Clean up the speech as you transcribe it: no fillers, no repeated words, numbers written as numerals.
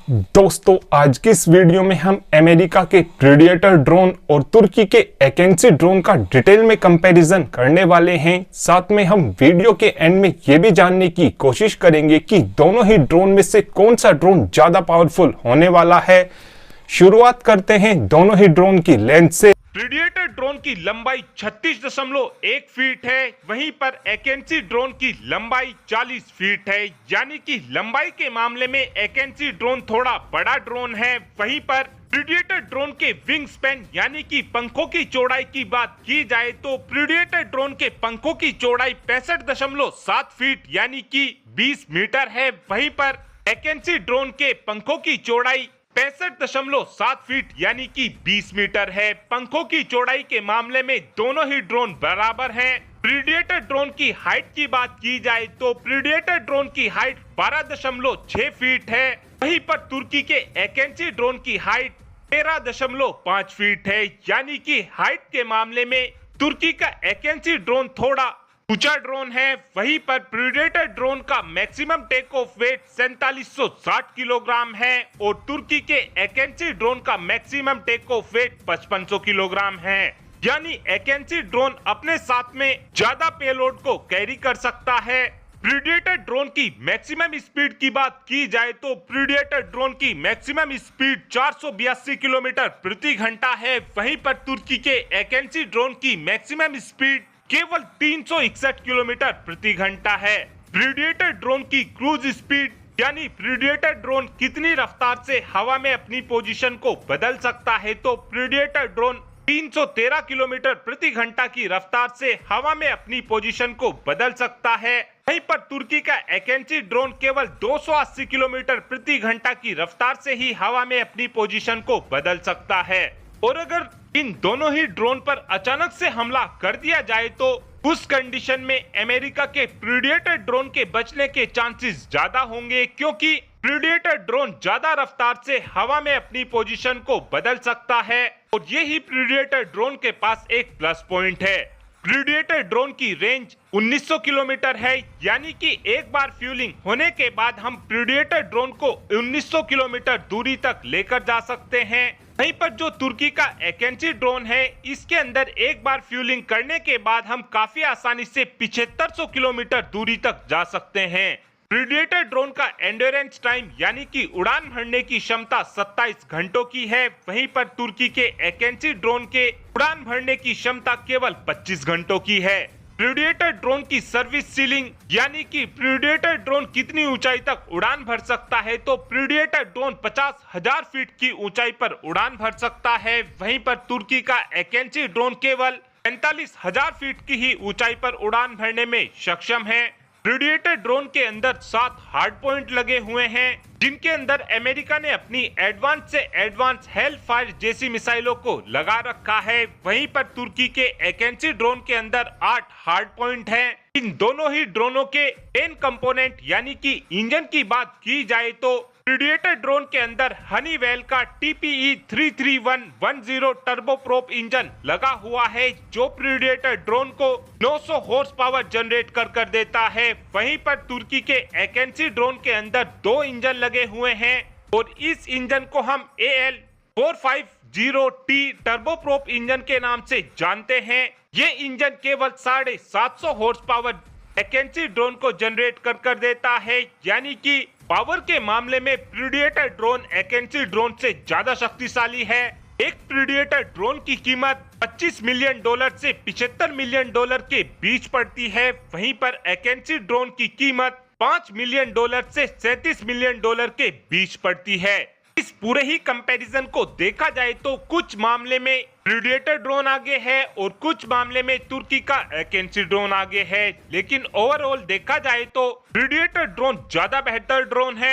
दोस्तों आज की इस वीडियो में हम अमेरिका के प्रीडेटर ड्रोन और तुर्की के एकेंसी ड्रोन का डिटेल में कंपैरिजन करने वाले हैं। साथ में हम वीडियो के एंड में ये भी जानने की कोशिश करेंगे कि दोनों ही ड्रोन में से कौन सा ड्रोन ज्यादा पावरफुल होने वाला है। शुरुआत करते हैं दोनों ही ड्रोन की लेंथ से। प्रीडेटर ड्रोन की लंबाई 36.1 फीट है, वहीं पर एकेंसी ड्रोन की लंबाई 40 फीट है। यानी कि लंबाई के मामले में एकेंसी ड्रोन थोड़ा बड़ा ड्रोन है। वहीं पर प्रीडेटर ड्रोन के विंग स्पैन यानी कि पंखों की चौड़ाई की बात की जाए तो प्रीडेटर ड्रोन के पंखों की चौड़ाई 65.7 फीट यानी कि 20 मीटर है। वहीं पर एकेंसी ड्रोन के पंखों की चौड़ाई 65.7 फीट यानी कि 20 मीटर है। पंखों की चौड़ाई के मामले में दोनों ही ड्रोन बराबर हैं। प्रीडेटर ड्रोन की हाइट की बात की जाए तो प्रीडेटर ड्रोन की हाइट 12.6 फीट है। वहीं पर तुर्की के एकेंसी ड्रोन की हाइट 13.5 फीट है। यानी कि हाइट के मामले में तुर्की का एकेंसी ड्रोन थोड़ा ऊंचा ड्रोन है। वहीं पर प्रीडेटर ड्रोन का maximum take off weight 4760 kilogram है और तुर्की के एकेंसी ड्रोन का maximum take off weight 5500 kilogram है। यानी एकेंसी ड्रोन अपने साथ में ज्यादा पेलोड को कैरी कर सकता है। प्रीडेटर ड्रोन की मैक्सिमम स्पीड की बात की जाए तो प्रीडेटर ड्रोन की मैक्सिमम स्पीड 482 किलोमीटर प्रति घंटा है। वहीं पर तुर्की के एकेंसी ड्रोन की मैक्सिमम स्पीड केवल 361 किलोमीटर प्रति घंटा है। प्रीडेटर ड्रोन की क्रूज स्पीड यानी प्रीडेटर ड्रोन कितनी रफ्तार से हवा में अपनी पोजीशन को बदल सकता है तो प्रीडेटर ड्रोन 313 किलोमीटर प्रति घंटा की रफ्तार से हवा में अपनी पोजीशन को बदल सकता है। वहीं पर तुर्की का एकेंसी ड्रोन केवल 280 किलोमीटर प्रति घंटा की रफ्तार से ही हवा में अपनी पोजीशन को बदल सकता है। और अगर इन दोनों ही ड्रोन पर अचानक से हमला कर दिया जाए तो उस कंडीशन में अमेरिका के प्रीडेटर ड्रोन के बचने के चांसेस ज्यादा होंगे, क्योंकि प्रीडेटर ड्रोन ज्यादा रफ्तार से हवा में अपनी पोजीशन को बदल सकता है। और यही प्रीडेटर ड्रोन के पास एक प्लस पॉइंट है। प्रीडेटर ड्रोन की रेंज 1900 किलोमीटर है। यानी कि एक बार फ्यूलिंग होने के बाद हम प्रीडेटर ड्रोन को 1900 किलोमीटर दूरी तक लेकर जा सकते हैं। वहीं पर जो तुर्की का एकेंसी ड्रोन है इसके अंदर एक बार फ्यूलिंग करने के बाद हम काफी आसानी से 7500 किलोमीटर दूरी तक जा सकते हैं। प्रीडेटर ड्रोन का एंड्योरेंस टाइम यानी कि उड़ान भरने की क्षमता 27 घंटों की है। वहीं पर तुर्की के एकेंसी ड्रोन के उड़ान भरने की क्षमता केवल 25 घंटों की है। प्रीडेटर ड्रोन की सर्विस सीलिंग यानी कि प्रीडेटर ड्रोन कितनी ऊंचाई तक उड़ान भर सकता है तो प्रीडेटर ड्रोन 50,000 फीट की ऊंचाई पर उड़ान भर सकता है। वहीं पर तुर्की का एकेंसी ड्रोन केवल 45,000 फीट की ही ऊंचाई पर उड़ान भरने में सक्षम है। प्रीडेटर ड्रोन के अंदर 7 हार्ड पॉइंट लगे हुए हैं, जिनके अंदर अमेरिका ने अपनी एडवांस से एडवांस हेल फायर जैसी मिसाइलों को लगा रखा है। वहीं पर तुर्की के एकेंसी ड्रोन के अंदर 8 हार्ड पॉइंट हैं। इन दोनों ही ड्रोनों के मेन कंपोनेंट यानी कि इंजन की बात की जाए तो प्रीडेटर ड्रोन के अंदर हनीवेल का TPE 33110 टर्बोप्रोप इंजन लगा हुआ है, जो प्रीडेटर ड्रोन को 900 हॉर्स पावर जनरेट कर देता है। वहीं पर तुर्की के एकेंसी ड्रोन के अंदर 2 इंजन लगे हुए हैं और इस इंजन को हम AL450T टर्बोप्रोप इंजन के नाम से जानते हैं। ये इंजन केवल 750 हॉर्स पावर एकेंसी ड्रोन को जनरेट कर देता है। यानी कि पावर के मामले में प्रीडेटर ड्रोन एकेंसी ड्रोन से ज्यादा शक्तिशाली है। एक प्रीडेटर ड्रोन की कीमत $25 मिलियन से $75 मिलियन के बीच पड़ती है। वहीं पर एकेंसी ड्रोन की कीमत $5 मिलियन से $37 मिलियन के बीच पड़ती है। इस पूरे ही कंपैरिजन को देखा जाए तो कुछ मामले में प्रीडेटर ड्रोन आगे है और कुछ मामले में तुर्की का एकेंसी ड्रोन आगे है, लेकिन ओवरऑल देखा जाए तो प्रीडेटर ड्रोन ज्यादा बेहतर ड्रोन है।